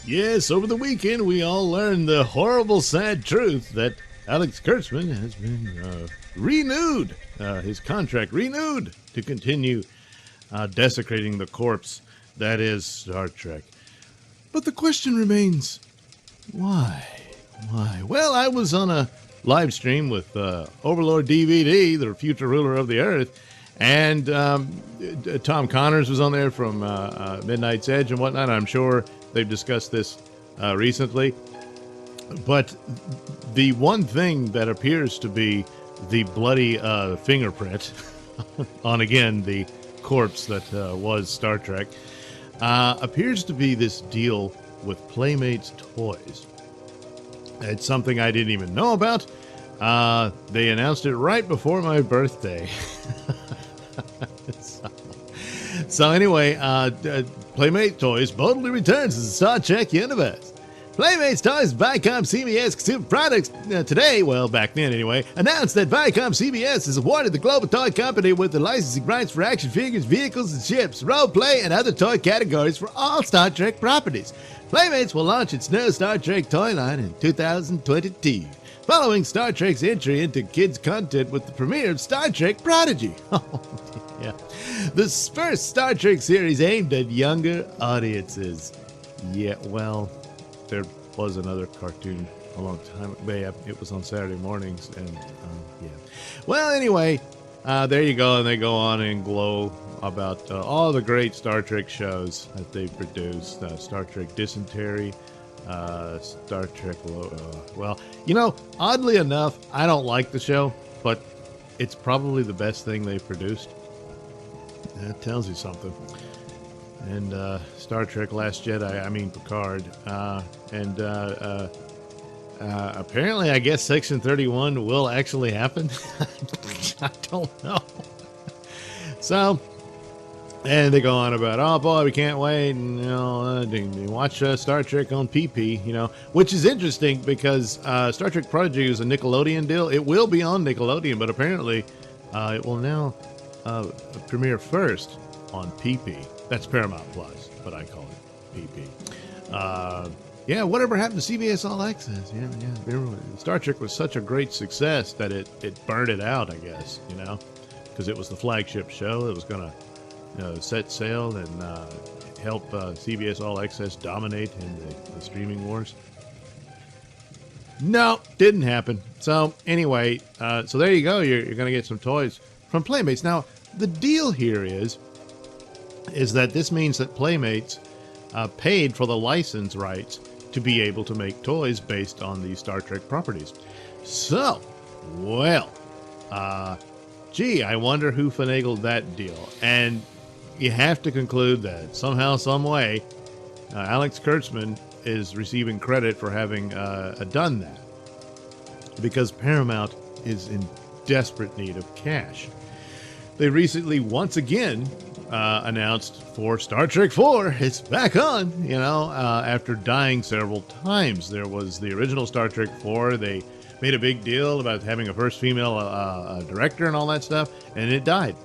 Yes, over the weekend we all learned the horrible, sad truth that Alex Kurtzman has been renewed, his contract renewed to continue desecrating the corpse that is Star Trek. But the question remains, why? Why? Well, I was on a live stream with Overlord DVD, the future ruler of the Earth, and Tom Connors was on there from Midnight's Edge and whatnot. I'm sure they've discussed this recently. But the one thing that appears to be the bloody fingerprint on, again, the corpse that was Star Trek, appears to be this deal with Playmates Toys. It's something I didn't even know about. They announced it right before my birthday. So anyway, Playmate Toys boldly returns to the Star Trek universe. Playmates Toys Viacom CBS consumer products today, well, back then anyway, announced that Viacom CBS has awarded the global toy company with the licensing rights for action figures, vehicles, and ships, role play, and other toy categories for all Star Trek properties. Playmates will launch its new Star Trek toy line in 2022, following Star Trek's entry into kids' content with the premiere of Star Trek Prodigy. Yeah. The first Star Trek series aimed at younger audiences. Yeah, well, there was another cartoon a long time ago. It was on Saturday mornings, and yeah. Well, anyway, there you go, and they go on and glow about all the great Star Trek shows that they produced. Star Trek Dysentery, Star Trek, well, you know, oddly enough, I don't like the show, but it's probably the best thing they've produced. That tells you something. And Star Trek Last Jedi, I mean Picard, and apparently I guess Section 31 will actually happen. I don't know. So, and they go on about, oh boy, we can't wait, and you know, watch Star Trek on PP, you know, which is interesting because Star Trek Prodigy is a Nickelodeon deal. It will be on Nickelodeon, but apparently it will now premiere first on PP. That's Paramount Plus, but I call it PP. Yeah, whatever happened to CBS All Access? Yeah. Star Trek was such a great success that it burned it out, I guess, you know, because it was the flagship show. It was going to set sail and help CBS All Access dominate in the streaming wars. No, didn't happen. So anyway, so there you go. You're going to get some toys from Playmates. Now, the deal here is that this means that Playmates paid for the license rights to be able to make toys based on these Star Trek properties. So, well, gee, I wonder who finagled that deal. And you have to conclude that somehow, some way, Alex Kurtzman is receiving credit for having done that, because Paramount is in desperate need of cash. They recently once again announced for Star Trek 4, it's back on, you know, after dying several times. There was the original Star Trek 4. They made a big deal about having a first female director and all that stuff, and it died.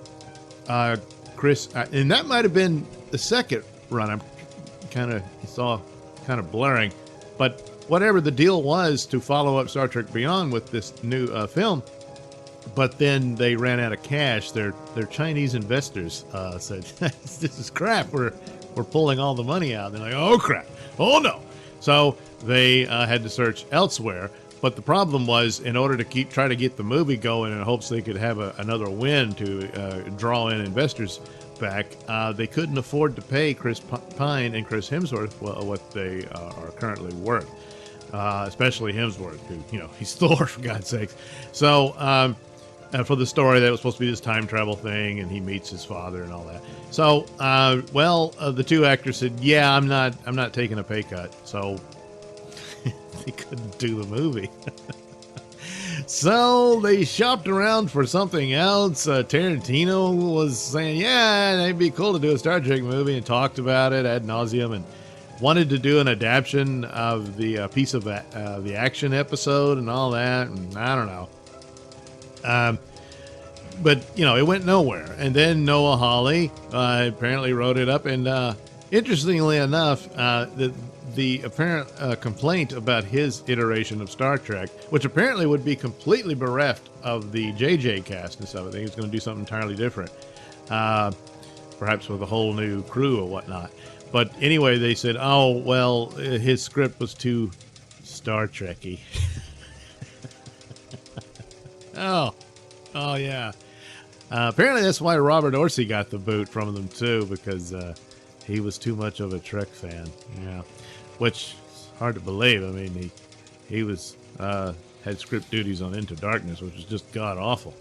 Chris, and that might have been the second run. I'm kind of blurring, but whatever the deal was to follow up Star Trek Beyond with this new film. But then they ran out of cash. Their Chinese investors said, "This is crap. We're pulling all the money out." And they're like, "Oh crap! Oh no!" So they had to search elsewhere. But the problem was, in order to try to get the movie going in hopes they could have another win to draw in investors back, they couldn't afford to pay Chris Pine and Chris Hemsworth what they are currently worth. Especially Hemsworth, who, you know, he's Thor, for God's sakes. So, for the story that was supposed to be this time travel thing, and he meets his father and all that. So, the two actors said, "Yeah, I'm not taking a pay cut." So they couldn't do the movie. So they shopped around for something else. Tarantino was saying, "Yeah, it'd be cool to do a Star Trek movie," and talked about it ad nauseum, and wanted to do an adaptation of the piece of the action episode and all that, and I don't know. But, you know, it went nowhere. And then Noah Hawley apparently wrote it up, and interestingly enough, the apparent complaint about his iteration of Star Trek, which apparently would be completely bereft of the JJ cast and stuff. I think he's going to do something entirely different, perhaps with a whole new crew or whatnot. But anyway, they said, oh, well, his script was too Star Trek-y. Oh, yeah. Apparently that's why Robert Orci got the boot from them, too, because he was too much of a Trek fan. Yeah, which is hard to believe. I mean, he was had script duties on Into Darkness, which was just god-awful.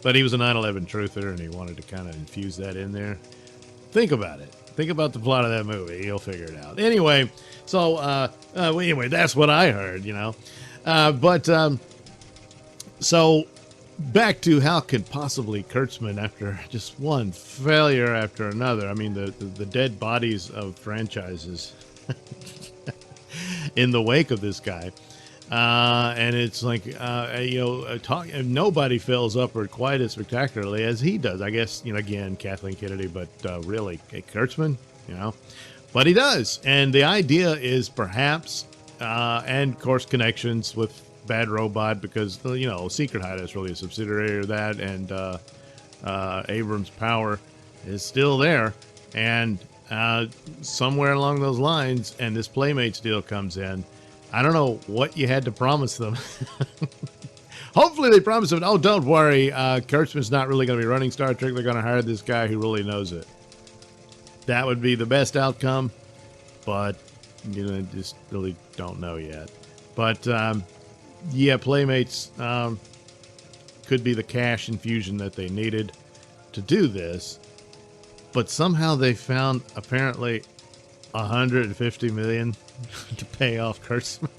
But he was a 9/11 truther, and he wanted to kind of infuse that in there. Think about it. Think about the plot of that movie. You'll figure it out. Anyway, so anyway, that's what I heard, you know. So back to how could possibly Kurtzman, after just one failure after another, I mean, the dead bodies of franchises in the wake of this guy. And it's like, nobody fails upward quite as spectacularly as he does. I guess, again, Kathleen Kennedy, but really, Kurtzman, but he does. And the idea is perhaps, and of course, connections with Bad Robot, because, Secret Hideout is really a subsidiary of that, and Abrams' power is still there. And somewhere along those lines, and this Playmates deal comes in. I don't know what you had to promise them. Hopefully they promise them, oh, don't worry, Kurtzman's not really going to be running Star Trek. They're going to hire this guy who really knows it. That would be the best outcome, but, just really don't know yet. But, yeah, Playmates could be the cash infusion that they needed to do this. But somehow they found, apparently, $150 million to pay off Kurtzman.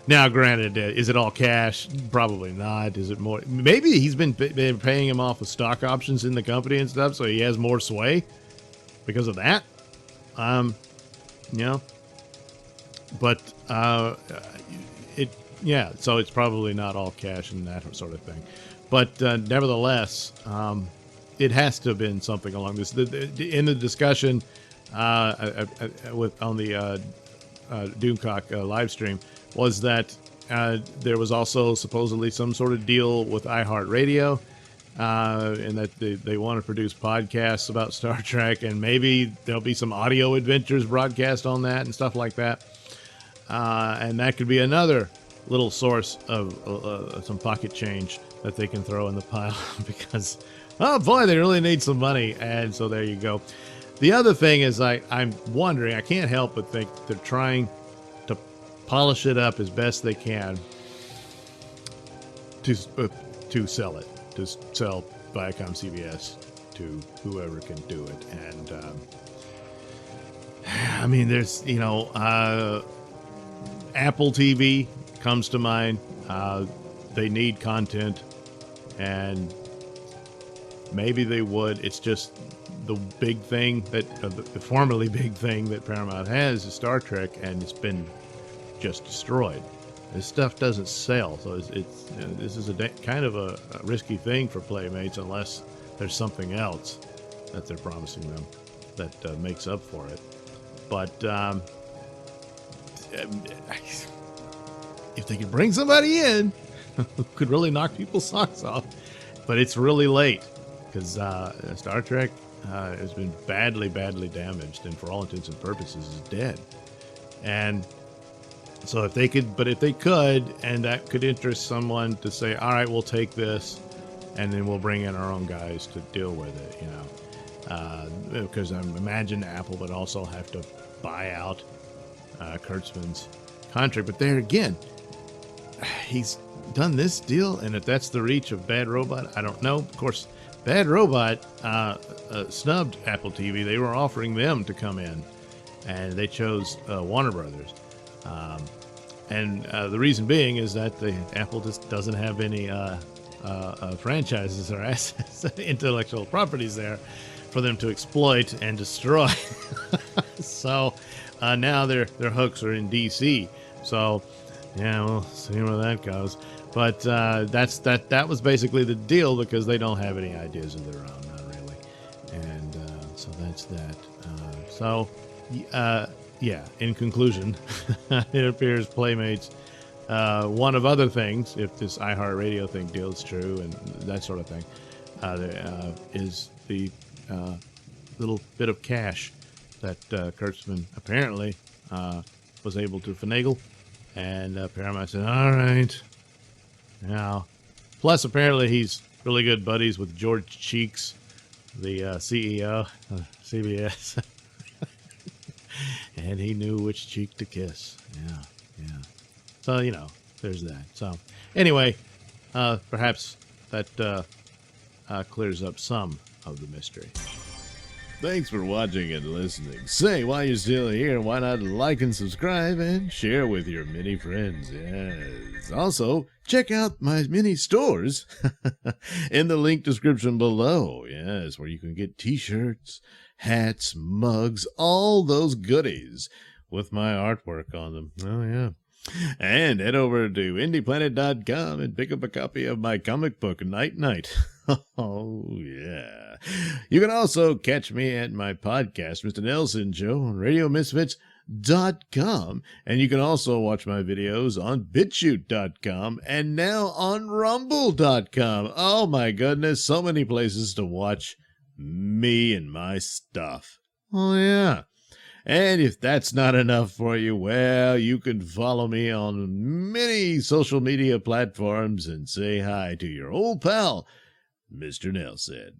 Now, granted, is it all cash? Probably not. Is it more? Maybe he's been paying him off with stock options in the company and stuff, so he has more sway because of that. But so it's probably not all cash and that sort of thing. But nevertheless, it has to have been something along this. In the discussion on the Doomcock live stream was that there was also supposedly some sort of deal with iHeartRadio, and that they want to produce podcasts about Star Trek, and maybe there'll be some audio adventures broadcast on that and stuff like that. And that could be another little source of some pocket change that they can throw in the pile because, oh boy, they really need some money. And so there you go. The other thing is I'm wondering, I can't help but think they're trying to polish it up as best they can to sell it, to sell Viacom CBS to whoever can do it. And I mean, there's, Apple TV comes to mind. They need content, and maybe they would. It's just the big thing that the formerly big thing that Paramount has is Star Trek, and it's been just destroyed. This stuff doesn't sell, so this is kind of a risky thing for Playmates unless there's something else that they're promising them that makes up for it. But if they could bring somebody in who could really knock people's socks off, but it's really late because Star Trek has been badly damaged, and for all intents and purposes is dead. And so if they could, and that could interest someone to say, all right, we'll take this, and then we'll bring in our own guys to deal with it, because I imagine Apple would also have to buy out Kurtzman's contract. But there again, he's done this deal, and if that's the reach of Bad Robot, I don't know. Of course, Bad Robot snubbed Apple TV. They were offering them to come in, and they chose Warner Brothers. And the reason being is that Apple just doesn't have any franchises or assets, intellectual properties there for them to exploit and destroy. So now their hooks are in DC. So yeah, we'll see where that goes. But that was basically the deal, because they don't have any ideas of their own, not really. And so that's that. So, yeah, in conclusion, it appears Playmates, one of other things, if this iHeartRadio thing deal is true and that sort of thing, is the little bit of cash that Kurtzman apparently was able to finagle. And Paramount said, all right. Now, plus apparently he's really good buddies with George Cheeks, the CEO of CBS. And he knew which cheek to kiss. Yeah. So, there's that. So, anyway, perhaps that clears up some of the mystery. Thanks for watching and listening. Say, while you're still here, why not like and subscribe and share with your many friends? Yes. Also, check out my mini stores in the link description below. Yes, where you can get t-shirts, hats, mugs, all those goodies with my artwork on them. Oh, yeah. And head over to indieplanet.com and pick up a copy of my comic book, Night Night. Oh, yeah. You can also catch me at my podcast, Mr Nailsin Show, on RadioMisfits.com. And you can also watch my videos on BitChute.com and now on Rumble.com. Oh, my goodness. So many places to watch me and my stuff. Oh, yeah. And if that's not enough for you, well, you can follow me on many social media platforms and say hi to your old pal, Mr. Nailsin.